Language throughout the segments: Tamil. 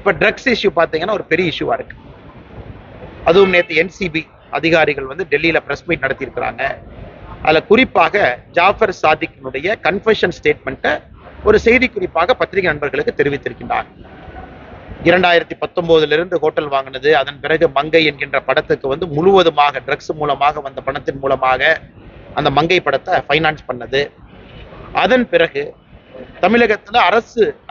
இப்போ ட்ரக்ஸ் இஷ்யூ பார்த்தீங்கன்னா ஒரு பெரிய இஷ்யூவாக இருக்கு. அதுவும் நேற்று NCB அதிகாரிகள் வந்து டெல்லியில் ப்ரெஸ் மீட் நடத்தியிருக்கிறாங்க. அதில் குறிப்பாக ஜாஃபர் சாதிக்கினுடைய கன்ஃபெஷன் ஸ்டேட்மெண்ட்டை ஒரு செய்தி குறிப்பாக பத்திரிகை நண்பர்களுக்கு தெரிவித்திருக்கின்றார். 2019 ஹோட்டல் வாங்கினது, அதன் பிறகு மங்கை என்கின்ற படத்துக்கு வந்து முழுவதுமாக ட்ரக்ஸ் மூலமாக வந்த பணத்தின் மூலமாக அந்த மங்கை படத்தை ஃபைனான்ஸ் பண்ணது. அதன் பிறகு தமிழகத்தில்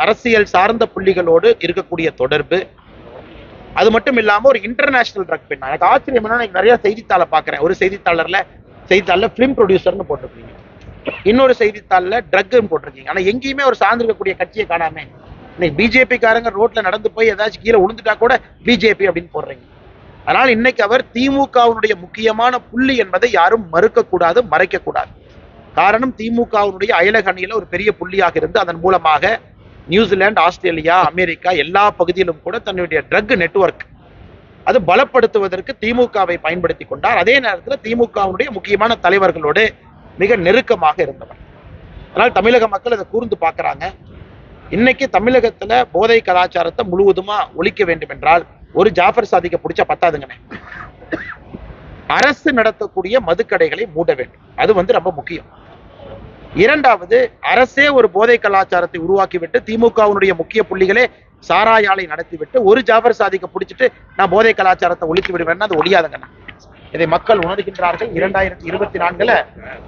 அரசியல் சார்ந்த புள்ளிகளோடு இருக்கக்கூடிய தொடர்பு, அது மட்டும் இல்லாமல் ஒரு இன்டர்நேஷனல் ட்ரக் பெண். எனக்கு ஆச்சரியம் என்ன, நிறைய செய்தித்தாளை பார்க்குறேன். ஒரு செய்தித்தாளில் ஃபிலிம் ப்ரொடியூசர்னு போட்டிருக்கீங்க, இன்னொரு செய்தித்தாளில் ட்ரக்னு போட்டிருக்கீங்க. ஆனால் எங்கேயுமே ஒரு சார்ந்திருக்கக்கூடிய கட்சியை காணாமே. இன்னைக்கு பிஜேபிக்காரங்க ரோட்ல நடந்து போய் ஏதாச்சும் கீழே விழுந்துட்டா கூட பிஜேபி அப்படின்னு போடுறீங்க. அதனால் இன்னைக்கு அவர் திமுகவினுடைய முக்கியமான புள்ளி என்பதை யாரும் மறுக்கக்கூடாது, மறைக்கக்கூடாது. காரணம், திமுகவினுடைய அயலக அணியில ஒரு பெரிய புள்ளியாக இருந்து அதன் மூலமாக நியூசிலாந்து, ஆஸ்திரேலியா, அமெரிக்கா எல்லா பகுதியிலும் கூட தன்னுடைய ட்ரக் நெட்வொர்க் அது பலப்படுத்துவதற்கு திமுகவை பயன்படுத்தி கொண்டார். அதே நேரத்தில் திமுகவுடைய முக்கியமான தலைவர்களோடு மிக நெருக்கமாக இருந்தவர். அதனால் தமிழக மக்கள் அதை கூர்ந்து பார்க்கிறாங்க. இன்னைக்கு தமிழகத்துல போதை கலாச்சாரத்தை முழுவதுமா ஒழிக்க வேண்டும் என்றால் ஒரு ஜாஃபர் சாதிக்க பிடிச்சா பத்தாதுங்கண்ணே. அரசு நடத்தக்கூடிய மதுக்கடைகளை மூட வேண்டும், அது வந்து ரொம்ப முக்கியம். இரண்டாவது, அரசே ஒரு போதை கலாச்சாரத்தை உருவாக்கிவிட்டு திமுகவினுடைய முக்கிய புள்ளிகளே சாராய ஆலை நடத்திவிட்டு ஒரு ஜாஃபர் சாதிக்க பிடிச்சிட்டு நான் போதை கலாச்சாரத்தை ஒழித்து விடுவேன், அது ஒழியாதுங்கண்ணா. இதை மக்கள் உணர்கின்றார்கள். 2024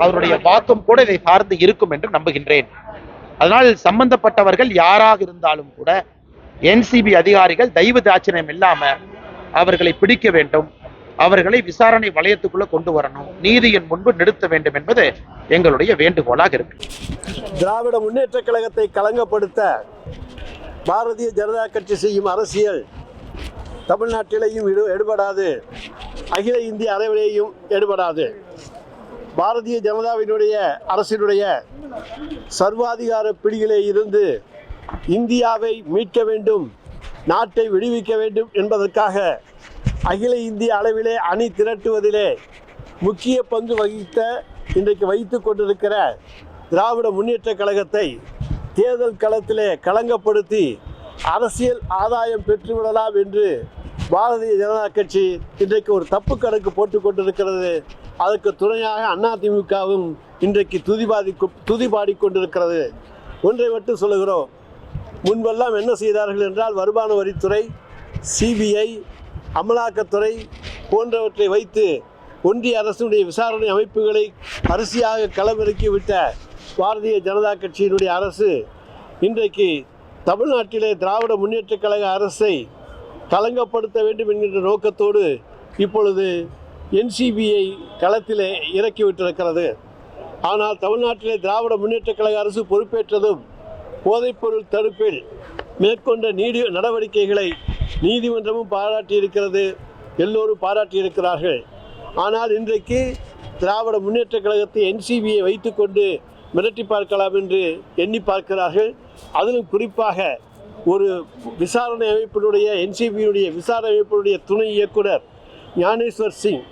அவருடைய வாக்கும் கூட இதை சார்ந்து இருக்கும் என்று நம்புகின்றேன். அதனால் சம்பந்தப்பட்டவர்கள் யாராக இருந்தாலும் கூட NCB அதிகாரிகள் தயவு தாட்சணியம் இல்லாம அவர்களை பிடிக்க வேண்டும், அவர்களை விசாரணை வளையத்துக்குள்ள கொண்டு வரணும், நீதியின் முன்பு நிறுத்த வேண்டும் என்பது எங்களுடைய வேண்டுகோளாக இருக்கு. திராவிட முன்னேற்ற கழகத்தை களங்கப்படுத்த பாரதிய ஜனதா கட்சி செய்யும் அரசியல் தமிழ்நாட்டிலேயும் எடுபடாது, அகில இந்திய அளவிலேயும் எடுபடாது. பாரதிய ஜனதாவினுடைய அரசினுடைய சர்வாதிகார பிடியிலே இருந்து இந்தியாவை மீட்க வேண்டும், நாட்டை விடுவிக்க வேண்டும் என்பதற்காக அகில இந்திய அளவிலே அணி திரட்டுவதிலே முக்கிய பங்கு வகித்த இன்றைக்கு வைத்து கொண்டிருக்கிற திராவிட முன்னேற்ற கழகத்தை தேர்தல் களத்திலே களங்கப்படுத்தி அரசியல் ஆதாயம் பெற்றுவிடலாம் என்று பாரதிய ஜனதா கட்சி இன்றைக்கு ஒரு தப்பு கணக்கு போட்டு கொண்டிருக்கிறது. அதற்கு துணையாக அதிமுகவும் இன்றைக்கு துதிபாடி கொண்டிருக்கிறது. ஒன்றை மட்டும் சொல்லுகிறோம், முன்பெல்லாம் என்ன செய்தார்கள் என்றால் வருமான வரித்துறை, CBI, அமலாக்கத்துறை போன்றவற்றை வைத்து ஒன்றிய அரசுடைய விசாரணை அமைப்புகளை அரிசியாக களமிறக்கிவிட்ட பாரதிய ஜனதா கட்சியினுடைய அரசு இன்றைக்கு தமிழ்நாட்டிலே திராவிட முன்னேற்ற கழக அரசை களங்கப்படுத்த வேண்டும் என்கின்ற நோக்கத்தோடு இப்பொழுது NCBயை களத்திலே இறக்கிவிட்டிருக்கிறது. ஆனால் தமிழ்நாட்டிலே திராவிட முன்னேற்ற கழக அரசு பொறுப்பேற்றதும் போதைப்பொருள் தடுப்பில் மேற்கொண்ட நடவடிக்கைகளை நீதிமன்றமும் பாராட்டியிருக்கிறது, எல்லோரும் பாராட்டியிருக்கிறார்கள். ஆனால் இன்றைக்கு திராவிட முன்னேற்ற கழகத்தை NCBயை வைத்துக்கொண்டு மிரட்டி பார்க்கலாம் என்று எண்ணி பார்க்கிறார்கள். அதிலும் குறிப்பாக ஒரு விசாரணை அமைப்பினுடைய NCBயினுடைய விசாரணை அமைப்பினுடைய துணை இயக்குனர் ஞானேஸ்வர் சிங்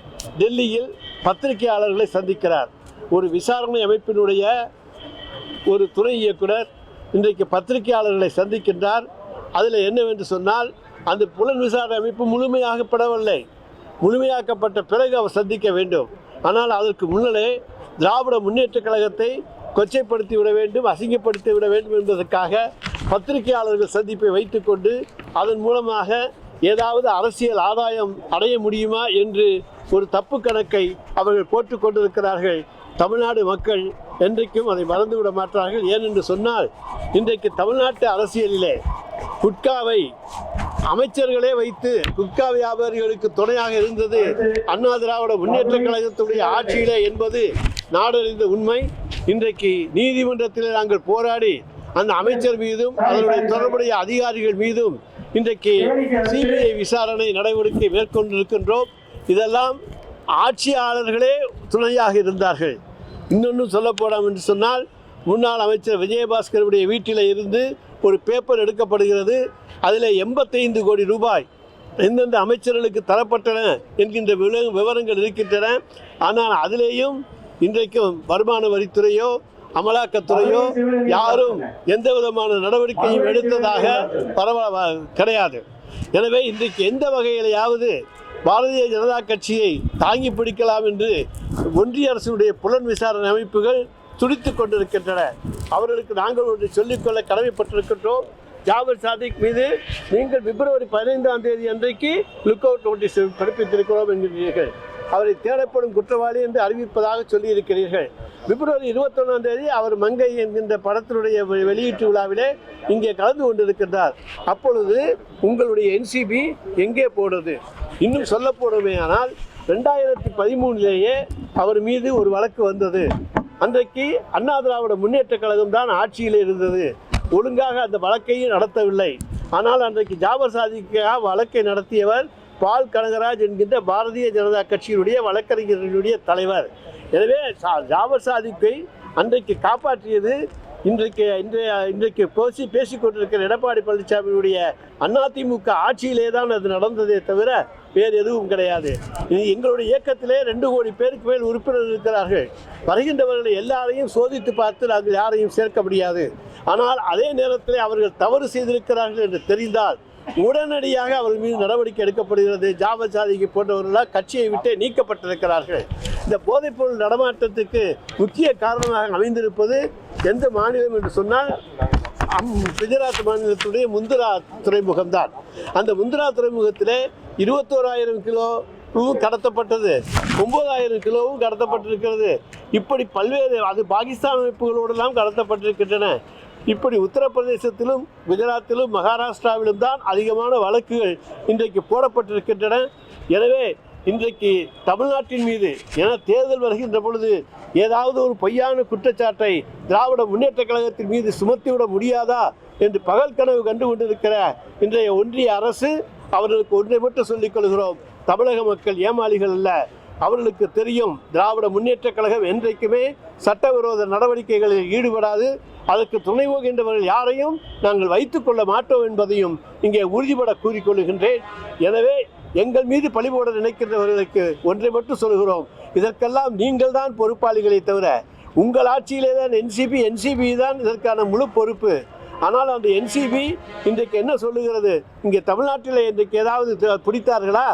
டெல்லியில் பத்திரிகையாளர்களை சந்திக்கிறார். ஒரு விசாரணை அமைப்பினுடைய ஒரு துணை இயக்குனர் இன்றைக்கு பத்திரிகையாளர்களை சந்திக்கின்றார். அதில் என்னவென்று சொன்னால், அந்த புலன் விசாரணை அமைப்பு முழுமையாக்கப்படவில்லை, முழுமையாக்கப்பட்ட பிறகு அவர் சந்திக்க வேண்டும். ஆனால் அதற்கு முன்னரே திராவிட முன்னேற்ற கழகத்தை கொச்சைப்படுத்தி விட வேண்டும், அசிங்கப்படுத்தி விட வேண்டும் என்பதற்காக பத்திரிகையாளர்கள் சந்திப்பை வைத்துக்கொண்டு அதன் மூலமாக ஏதாவது அரசியல் ஆதாயம் அடைய முடியுமா என்று ஒரு தப்பு கணக்கை அவர்கள் போட்டு கொண்டிருக்கிறார்கள். தமிழ்நாடு மக்கள் என்றைக்கும் அதை மறந்துவிட மாட்டார்கள். ஏனென்று சொன்னால், இன்றைக்கு தமிழ்நாட்டு அரசியலிலே குட்காவை அமைச்சர்களே வைத்து குட்கா வியாபாரிகளுக்கு துணையாக இருந்தது அண்ணா திராவிட முன்னேற்ற கழகத்துடைய ஆட்சியிலே என்பது நாடறிந்த உண்மை. இன்றைக்கு நீதிமன்றத்தில் நாங்கள் போராடி அந்த அமைச்சர் மீதும் அதனுடைய தொடர்புடைய அதிகாரிகள் மீதும் இன்றைக்கு CBI விசாரணை நடவடிக்கை மேற்கொண்டிருக்கின்றோம். இதெல்லாம் ஆட்சியாளர்களே துணையாக இருந்தார்கள். இன்னொன்று சொல்ல போனோம் என்று சொன்னால், முன்னாள் அமைச்சர் விஜயபாஸ்கருடைய வீட்டில் இருந்து ஒரு பேப்பர் எடுக்கப்படுகிறது. அதில் 85 கோடி ரூபாய் எந்தெந்த அமைச்சர்களுக்கு தரப்பட்டன என்கின்ற விவரங்கள் இருக்கின்றன. ஆனால் அதிலேயும் இன்றைக்கும் வருமான வரித்துறையோ அமலாக்கத்துறையோ யாரும் எந்த விதமான நடவடிக்கையும் எடுத்ததாக கிடையாது. எனவே இன்றைக்கு எந்த வகையிலையாவது பாரதிய ஜனதா கட்சியை தாங்கி பிடிக்கலாம் என்று ஒன்றிய அரசினுடைய புலன் விசாரணை அமைப்புகள் துடித்துக் கொண்டிருக்கின்றன. அவர்களுக்கு நாங்கள் ஒன்று சொல்லிக்கொள்ள கடமைப்பட்டிருக்கின்றோம். ஜாபர் சாதிக் மீது நீங்கள் பிப்ரவரி 15ஆம் தேதி அன்றைக்கு லுக் அவுட் நோட்டீஸ் பிறப்பித்திருக்கிறோம் என்கிறீர்கள். அவரை தேடப்படும் குற்றவாளி என்று அறிவிப்பதாக சொல்லியிருக்கிறீர்கள். பிப்ரவரி 21ஆம் தேதி அவர் மங்கை என்கின்ற படத்தினுடைய வெளியீட்டு விழாவிலே இங்கே கலந்து கொண்டிருக்கின்றார். அப்பொழுது உங்களுடைய NCB எங்கே போனது? இன்னும் சொல்ல போனோமே ஆனால் 2013 அவர் மீது ஒரு வழக்கு வந்தது. அன்றைக்கு அண்ணா திராவிட முன்னேற்ற கழகம் தான் ஆட்சியில் இருந்தது. ஒழுங்காக அந்த வழக்கையும் நடத்தவில்லை. ஆனால் அன்றைக்கு ஜாபர் சாதிக்காக வழக்கை நடத்தியவர் பால் கனகராஜ் என்கின்ற பாரதிய ஜனதா கட்சியினுடைய வழக்கறிஞர்களுடைய தலைவர். எனவே ஜாபர் சாதிக்கை அன்றைக்கு காப்பாற்றியது இன்றைக்கு பேசிக் கொண்டிருக்கிற எடப்பாடி பழனிசாமியுடைய அதிமுக ஆட்சியிலே தான் அது நடந்ததே தவிர வேறு எதுவும் கிடையாது. இது எங்களுடைய இயக்கத்திலே 2 கோடி பேருக்கு மேல் உறுப்பினர்கள் இருக்கிறார்கள். வருகின்றவர்களை எல்லாரையும் சோதித்து பார்த்து நாங்கள் யாரையும் சேர்க்க முடியாது. ஆனால் அதே நேரத்தில் அவர்கள் தவறு செய்திருக்கிறார்கள் என்று தெரிந்தால் உடனடியாக அவர்கள் மீது நடவடிக்கை எடுக்கப்படுகிறது. ஜாபர் சாதிக்கு போன்றவர்களால் கட்சியை விட்டே நீக்கப்பட்டிருக்கிறார்கள். இந்த போதைப்பொருள் நடமாட்டத்துக்கு முக்கிய காரணமாக அமைந்திருப்பது எந்த மாநிலம் என்று சொன்னால் குஜராத் மாநிலத்துடைய முந்திரா துறைமுகம்தான். அந்த முந்திரா துறைமுகத்தில் 21,000 கிலோவும் கடத்தப்பட்டது, 9,000 கிலோவும் கடத்தப்பட்டிருக்கிறது. இப்படி பல்வேறு அது பாகிஸ்தான் அமைப்புகளோடெல்லாம் கடத்தப்பட்டிருக்கின்றன. இப்படி உத்தரப்பிரதேசத்திலும் குஜராத்திலும் மகாராஷ்டிராவிலும் தான் அதிகமான வழக்குகள் இன்றைக்கு போடப்பட்டிருக்கின்றன. எனவே இன்றைக்கு தமிழ்நாட்டின் மீது தேர்தல் வருகின்ற பொழுது ஏதாவது ஒரு பொய்யான குற்றச்சாட்டை திராவிட முன்னேற்ற கழகத்தின் மீது சுமத்திவிட முடியாதா என்று பகல் கனவு கண்டு கொண்டிருக்கிற இன்றைய ஒன்றிய அரசு அவர்களுக்கு ஒன்றை மட்டும் சொல்லிக் கொள்கிறோம். தமிழக மக்கள் ஏமாளிகள் அல்ல. அவர்களுக்கு தெரியும் திராவிட முன்னேற்ற கழகம் என்றைக்குமே சட்டவிரோத நடவடிக்கைகளில் ஈடுபடாது. அதற்கு துணை போகின்றவர்கள் யாரையும் நாங்கள் வைத்துக் கொள்ள மாட்டோம் என்பதையும் இங்கே உறுதிபட கூறிக்கொள்கின்றேன். எனவே எங்கள் மீது பழிபோட நினைக்கின்றவர்களுக்கு ஒன்றை மட்டும் சொல்கிறோம், இதற்கெல்லாம் நீங்கள் தான் பொறுப்பாளிகளை தவிர உங்கள் ஆட்சியிலே தான் NCB தான் இதற்கான முழு பொறுப்பு. ஆனால் அந்த NCB இன்றைக்கு என்ன சொல்லுகிறது? இங்கே தமிழ்நாட்டில் இன்றைக்கு ஏதாவது பிடித்தார்களா?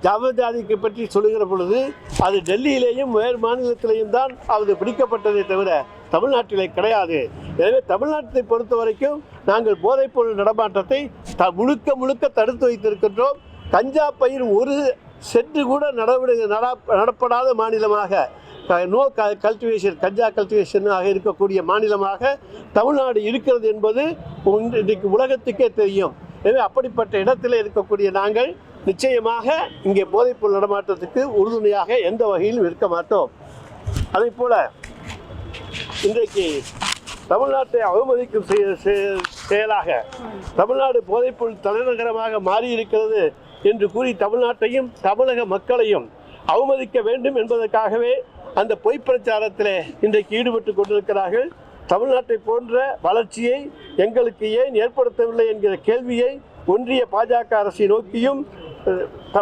ஜாபர் சாதிக்கை பற்றி சொல்லுகிற பொழுது அது டெல்லியிலேயும் வேறு மாநிலத்திலேயும் தான் அது பிடிக்கப்பட்டதை தவிர தமிழ்நாட்டிலே கிடையாது. எனவே தமிழ்நாட்டை பொறுத்த வரைக்கும் நாங்கள் போதைப்பொருள் நடமாட்டத்தை முழுக்க தடுத்து வைத்திருக்கின்றோம். கஞ்சா பயிர் ஒரு சென்று கூட நடப்படாத மாநிலமாக, நோ கல்டிவேஷன், கஞ்சா கல்டிவேஷனாக இருக்கக்கூடிய மாநிலமாக தமிழ்நாடு இருக்கிறது என்பது இன்றைக்கு உலகத்துக்கே தெரியும். எனவே அப்படிப்பட்ட இடத்தில் இருக்கக்கூடிய நாங்கள் நிச்சயமாக இங்கே போதைப்பொருள் நடமாட்டத்துக்கு உறுதுணையாக எந்த வகையிலும் இருக்க மாட்டோம். அதே போல இன்றைக்கு தமிழ்நாட்டை அவமதிக்கும் செயலாக தமிழ்நாடு போதைப்பொருள் தலைநகரமாக மாறியிருக்கிறது என்று கூறி தமிழ்நாட்டையும் தமிழக மக்களையும் அவமதிக்க வேண்டும் என்பதற்காகவே அந்த பொய் பிரச்சாரத்தில் இன்றைக்கு ஈடுபட்டு கொண்டிருக்கிறார்கள். தமிழ்நாட்டை போன்ற வளர்ச்சியை எங்களுக்கு ஏன் ஏற்படுத்தவில்லை என்கிற கேள்வியை ஒன்றிய பாஜக அரசை நோக்கியும்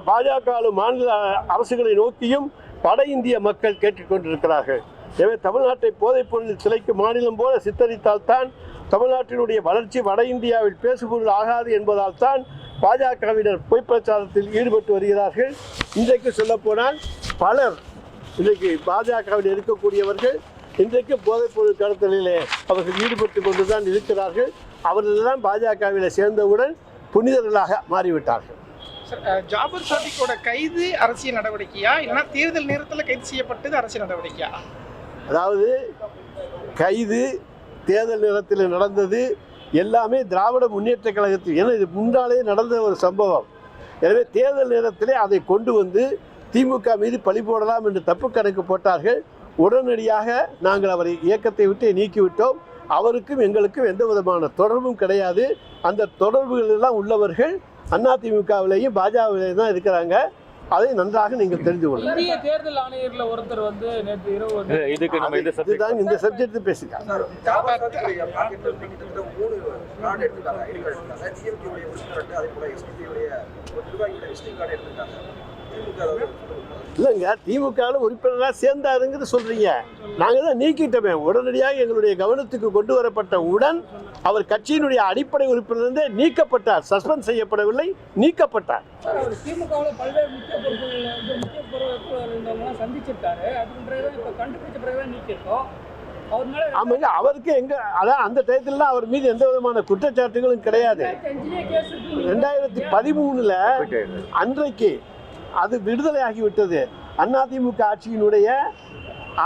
பாஜக மாநில அரசுகளை நோக்கியும் வட இந்திய மக்கள் கேட்டுக்கொண்டிருக்கிறார்கள். எனவே தமிழ்நாட்டை போதைப்பொருள் சிலைக்கு மாநிலம் போல சித்தரித்தால்தான் தமிழ்நாட்டினுடைய வளர்ச்சி வட இந்தியாவில் பேசுபொருள் ஆகாது என்பதால் தான் பாஜகவினர் பொய் பிரச்சாரத்தில் ஈடுபட்டு வருகிறார்கள். இன்றைக்கு சொல்லப்போனால் பலர் இன்றைக்கு பாஜகவில் இருக்கக்கூடியவர்கள் இன்றைக்கு போதைப்பொருள் கடத்தலிலே அவர்கள் ஈடுபட்டு கொண்டு தான் இருக்கிறார்கள். அவர்களெல்லாம் பாஜகவில் சேர்ந்தவுடன் புனிதர்களாக மாறிவிட்டார்கள். ஜாபர் சாதிக்கோட கைது அரசியல் நடவடிக்கையா இல்லைன்னா தேர்தல் நேரத்தில் கைது செய்யப்பட்டது அரசியல் நடவடிக்கையா? அதாவது கைது தேர்தல் நேரத்தில் நடந்தது எல்லாமே திராவிட முன்னேற்ற கழகத்தில், ஏன்னா இது முன்னாலே நடந்த ஒரு சம்பவம். எனவே தேர்தல் நேரத்திலே அதை கொண்டு வந்து திமுக மீது பழி போடலாம் என்று தப்பு கணக்கு போட்டார்கள். உடனடியாக நாங்கள் அவரை இயக்கத்தை விட்டு நீக்கிவிட்டோம். அவருக்கும் எங்களுக்கும் எந்த விதமான தொடர்பும் கிடையாது. அந்த தொடர்புகள் எல்லாம் உள்ளவர்கள் அதிமுகவிலேயும் பாஜகவிலேயும் தான் இருக்கிறாங்க. அதை நன்றாக நீங்கள் தெரிந்து கொள்ளுங்கள். இந்திய தேர்தல் ஆணையர்ல ஒருத்தர் வந்து நேற்று இரவு இதுக்கு நம்ம இந்த சப்ஜெக்ட் பேசிக்கலாம். இல்லைங்க, திமுகவில் உறுப்பினராக சேர்ந்தாருங்கிறது சொல்றீங்க. நாங்கள் தான் நீக்கிட்டோமே. உடனடியாக எங்களுடைய கவனத்துக்கு கொண்டு வரப்பட்ட உடன் அவர் கட்சியினுடைய அடிப்படை உறுப்பினர்ந்தே நீக்கப்பட்டார். சஸ்பெண்ட் செய்யப்படவில்லை, நீக்கப்பட்டார். சார், அவர் திமுகவில் பல்வேறு முக்கிய பொறுப்புகளில் வந்து முக்கிய பொறுப்புகள் இருந்தவங்களாம் சந்திச்சிருக்காரு. அதுன்றதை இப்போ கண்டுபிடிச்ச பிறகுதான் நீக்கியிருக்கோம். அவர் மேலே ஆமாங்க, அவருக்கு அதான் அந்த டயத்துல அவர் மீது எந்த விதமான குற்றச்சாட்டுகளும் கிடையாது. 2013 அன்றைக்கு அது விடுதலை ஆகிவிட்டது. அதிமுக ஆட்சியினுடைய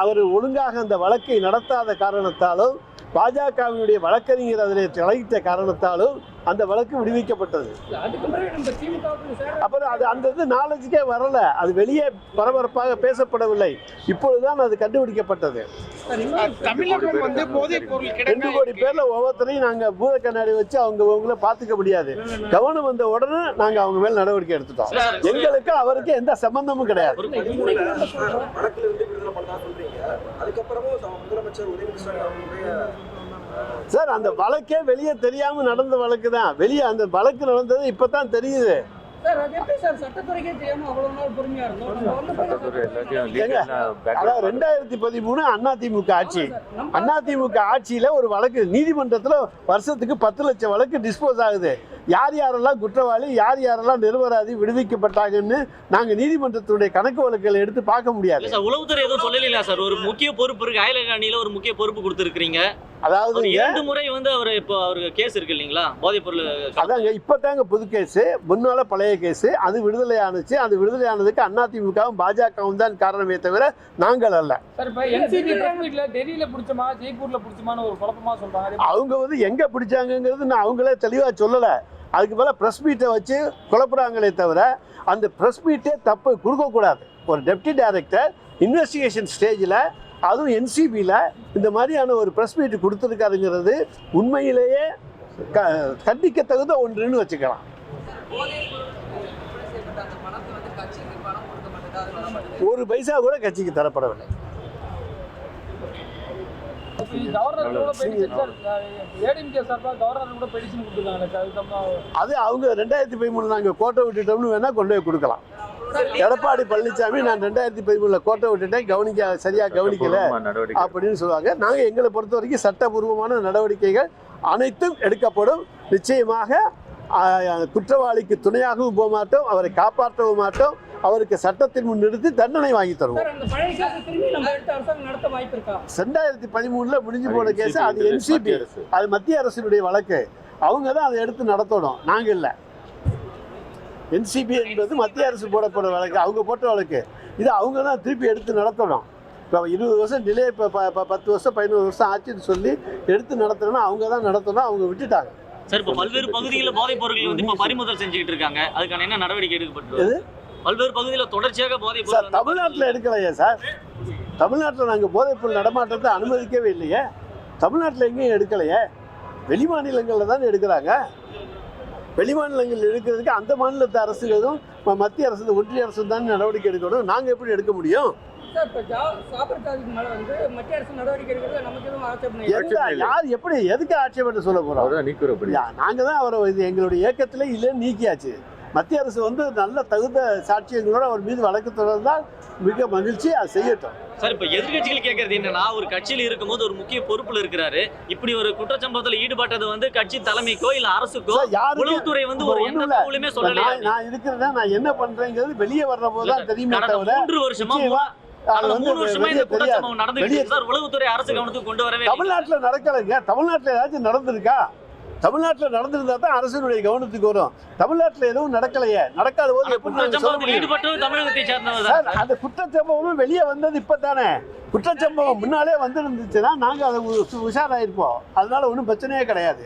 அவர் ஒழுங்காக அந்த வழக்கை நடத்தாத காரணத்தாலும் பாஜகவினுடைய வழக்கறிஞர் அதில் தலையிட்ட காரணத்தாலும் அந்த வழக்கு விடுவிக்கப்பட்டது. அதுக்கு பிறகு நம்ம திமுகவுக்கு சார் அப்புறம் அது அந்த இது நாலேஜுக்கே வரல. அது வெளியே பரபரப்பாக பேசப்படவில்லை. இப்பொழுதுதான் அது கண்டுபிடிக்கப்பட்டது. தமிழகம் வந்து போதைப் பொருள் 2 கோடி பேர்ல ஒவ்வொருத்தரையும் நாங்க பூத கண்ணாடி வச்சு அவங்கள பாத்துக்க முடியாது. கவனம் வந்த உடனே நாங்க அவங்க மேல நடவடிக்கை எடுத்துட்டோம். எங்களுக்கு அவருக்கு எந்த சம்பந்தமும் கிடையாது. சார், அந்த வழக்கே வெளியே தெரியாம நடந்த வழக்கு தான். வெளியே அந்த வழக்கு நடந்தது இப்பதான் தெரியுது. சார், அது எப்படி சார் சட்டத்துறைக்கே தெரியாம அவ்வளவு நாள் பொறுமையா இருந்தோம்? நம்ம வந்து அதாவது 2013 அதிமுக ஆட்சி. அதிமுக ஆட்சியில ஒரு வழக்கு நீதிமன்றத்துல வருஷத்துக்கு 10 லட்சம் வழக்கு டிஸ்போஸ் ஆகுது. யார் யாரெல்லாம் குற்றவாளி, யார் யாரெல்லாம் நிரபராதி விடுவிக்கப்பட்டாங்கன்னு நாங்க நீதிமன்றத்துடைய கணக்கு வழக்குகளை எடுத்து பார்க்க முடியாது. உளவுத்துறை எதுவும் சொல்லலையா சார்? ஒரு முக்கிய பொறுப்பு இருக்கு, அயலக அணியில ஒரு முக்கிய பொறுப்பு கொடுத்துருக்கீங்க. அதாவது 2 முறை வந்து அவர் இப்போ அவருக்கு கேஸ் இருக்கு இல்லைங்களா, போதைப் பொருள். அதாங்க இப்பதாங்க புது கேஸ், முன்னால பழைய கேஸ். அது விடுதலை ஆனுச்சு. அது விடுதலை ஆனதுக்கு அதிமுகவும் பாஜகவும் தான் காரணமே தவிர நாங்கள் அல்ல. சார், இப்போ என்சிபி வீட்டில் டெல்லியில பிடிச்சமா ஜெய்ப்பூர்ல பிடிச்சமான்னு ஒரு குழப்பமா சொல்றாங்க. அவங்க வந்து எங்க பிடிச்சாங்கிறது நான் அவங்களே தெளிவா சொல்லல. அதுக்கு மேல பிரஸ் மீட்டை வச்சு குழப்புறாங்களே தவிர அந்த பிரஸ் மீட்டே தப்பு கொடுக்கக்கூடாது. ஒரு டெப்டி டைரக்டர் இன்வெஸ்டிகேஷன் ஸ்டேஜில், அதுவும் என்சிபியில் இந்த மாதிரியான ஒரு ப்ரெஸ் மீட் கொடுத்துருக்காருங்கிறது உண்மையிலேயே கண்டிக்க தகுந்த ஒன்றுன்னு வச்சுக்கலாம். ஒரு பைசா கூட கட்சிக்கு தரப்படவில்லை. அது அவங்க 2013 நாங்கள் கோட்டை விட்டுட்டோம்னு வேணா கொண்டு போய் கொடுக்கலாம். எடப்பாடி பழனிசாமி நான் 2013 கோட்டை விட்டுட்டேன், சரியா கவனிக்கல அப்படின்னு சொல்லுவாங்க. நாங்க எங்களை பொறுத்த வரைக்கும் சட்டபூர்வமான நடவடிக்கைகள் அனைத்தும் எடுக்கப்படும். நிச்சயமாக குற்றவாளிக்கு துணையாகவும் போக மாட்டோம், அவரை காப்பாற்றவும் மாட்டோம். அவருக்கு சட்டத்தின் முன் நிறுத்தி தண்டனை வாங்கி தருவோம். 2013 முடிஞ்சு போன கேஸ். அது என்சிபி, அது மத்திய அரசினுடைய வழக்கு. அவங்க தான் அதை எடுத்து நடத்தணும், நாங்க இல்லை. என்சிபி என்பது மத்திய அரசு போடப்பட வழக்கு, அவங்க போட்ட வழக்கு. இது அவங்க தான் திருப்பி எடுத்து நடத்தணும். இப்போ 20 வருஷம் டிலே, இப்போ 10 வருஷம் 11 வருஷம் ஆச்சுன்னு சொல்லி எடுத்து நடத்தணும்னா அவங்க தான் நடத்தணும். அவங்க விட்டுட்டாங்க. சார், இப்போ பல்வேறு பகுதிகளில் போதைப் பொருட்கள் வந்து இப்போ பறிமுதல் செஞ்சுக்கிட்டு இருக்காங்க. அதுக்கான என்ன நடவடிக்கை எடுக்கப்பட்டது? பல்வேறு பகுதியில் தொடர்ச்சியாக போதைப் பொருள். தமிழ்நாட்டில் எடுக்கலையே சார். தமிழ்நாட்டில் நாங்கள் போதைப் பொருள் நடமாட்டத்தை அனுமதிக்கவே இல்லையே. தமிழ்நாட்டில் எங்கேயும் எடுக்கலையே. வெளி மாநிலங்களில் தான் எடுக்கிறாங்க. வெளி மாநிலங்கள் எடுக்கிறதுக்கு அந்த மாநிலத்து அரசுகளும் மத்திய அரசு, ஒன்றிய அரசு தான் நடவடிக்கை எடுக்கணும். நாங்கள் எப்படி எடுக்க முடியும்? யார் எப்படி எதுக்கு ஆட்சேபனை சொல்ல போறோம்? நாங்க தான் அவரை எங்களுடைய இயக்கத்திலே இல்லைன்னு நீக்கியாச்சு. மத்திய அரசு வந்து நல்ல தகுந்த சாட்சியங்களோட அவர் மீது வழக்கு தொடர்ந்தால் மிக மகிழ்ச்சி, அதை செய்யட்டும். சார், இப்ப எதிர்கட்சிகள் கேட்கறது என்னன்னா, ஒரு கட்சியில் இருக்கும்போது ஒரு முக்கிய பொறுப்புல இருக்கிறாரு, இப்படி ஒரு குற்றச்சம்பவத்தில் ஈடுபட்டது வந்து கட்சி தலைமைக்கோ இல்ல அரசுக்கோ உளவுத்துறை வந்து ஒரு எந்த தகவலுமே சொல்லல. நான் இருக்கிறதா, நான் என்ன பண்றேங்கிறது வெளியே வர்ற போதுதான் தெரியுமே தவிர 3 வருஷமா இந்த குற்றச்சம்பவம் நடந்துட்டு சார், உளவுத்துறை அரசு கவனத்துக்கு கொண்டு வரவே. தமிழ்நாட்டுல நடக்கலைங்க. தமிழ்நாட்டுல ஏதாச்சும் நடந்திருக்கா? தமிழ்நாட்டில் நடந்திருந்தா தான் அரசினுடைய கவனத்துக்கு வரும். தமிழ்நாட்டில் எதுவும் நடக்கலையே. நடக்காத போது அந்த குற்றச்சம்பவமும் வெளியே வந்தது இப்பதானே. குற்றச்சம்பவம் முன்னாலே வந்துருந்துச்சுன்னா நாங்கள் அதை உஷாராயிருப்போம். அதனால ஒன்றும் பிரச்சனையே கிடையாது.